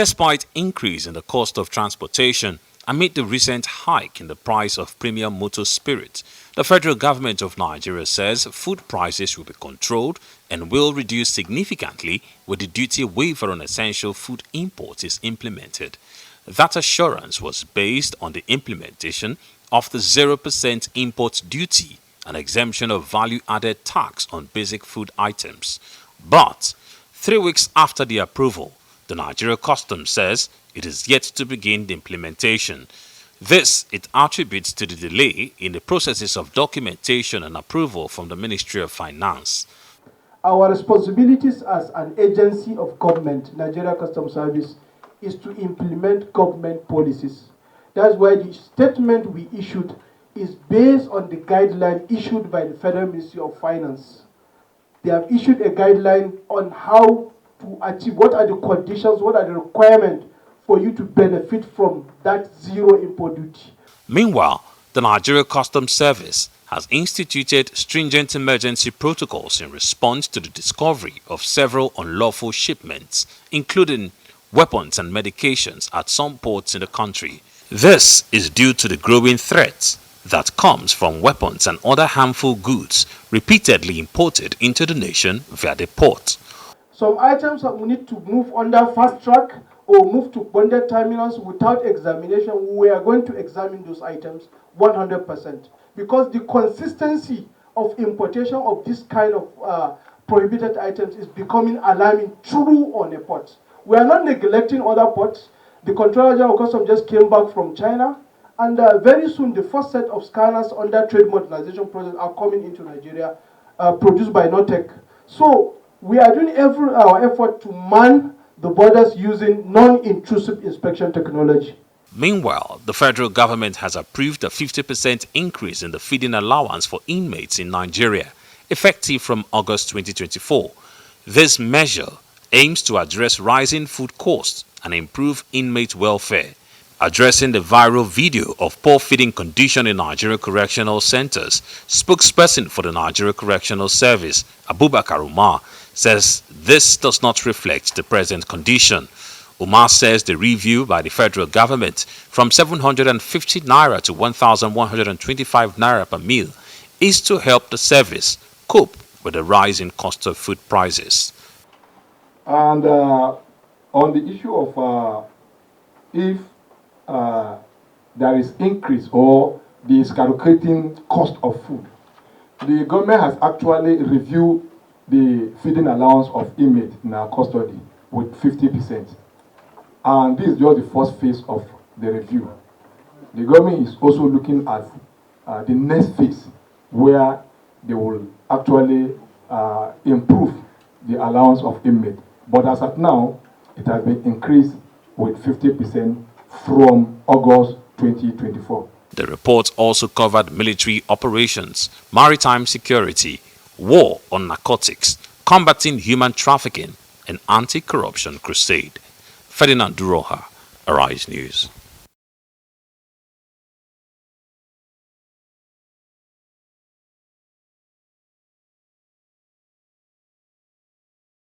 Despite increase in the cost of transportation amid the recent hike in the price of premium motor spirit, the federal government of Nigeria says food prices will be controlled and will reduce significantly when the duty waiver on essential food imports is implemented. That assurance was based on the implementation of the 0% import duty, an exemption of value-added tax on basic food items. But 3 weeks after the approval, the Nigeria Customs says it is yet to begin the implementation. This it attributes to the delay in the processes of documentation and approval from the Ministry of Finance. Our responsibilities as an agency of government, Nigeria Customs Service, is to implement government policies. That's why the statement we issued is based on the guideline issued by the Federal Ministry of Finance. They have issued a guideline on how to achieve, what are the conditions, what are the requirements for you to benefit from that zero import duty. Meanwhile, the Nigeria Customs Service has instituted stringent emergency protocols in response to the discovery of several unlawful shipments, including weapons and medications at some ports in the country. This is due to the growing threat that comes from weapons and other harmful goods repeatedly imported into the nation via the port. Some items that we need to move under fast track or move to bonded terminals without examination. We are going to examine those items 100% because the consistency of importation of this kind of prohibited items is becoming alarming through on a port. We are not neglecting other ports. The Controller General of Customs just came back from China, and very soon the first set of scanners under trade modernization project are coming into Nigeria, produced by Notec. So we are doing our effort to man the borders using non-intrusive inspection technology. Meanwhile, the federal government has approved a 50% increase in the feeding allowance for inmates in Nigeria, effective from August 2024. This measure aims to address rising food costs and improve inmate welfare. Addressing the viral video of poor feeding condition in Nigeria correctional centers, spokesperson for the Nigeria Correctional Service, Abubakar Umar, says this does not reflect the present condition. Umar says the review by the federal government from 750 naira to 1,125 naira per meal is to help the service cope with the rise in cost of food prices. And on the issue of if there is increase or the skyrocketing cost of food, the government has actually reviewed the feeding allowance of inmates in our custody with 50%. And this is just the first phase of the review. The government is also looking at the next phase where they will actually improve the allowance of inmates. But as of now, it has been increased with 50% from August 2024. The report also covered military operations, maritime security, war on narcotics, combating human trafficking, and anti-corruption crusade. Ferdinand Duroha, Arise News.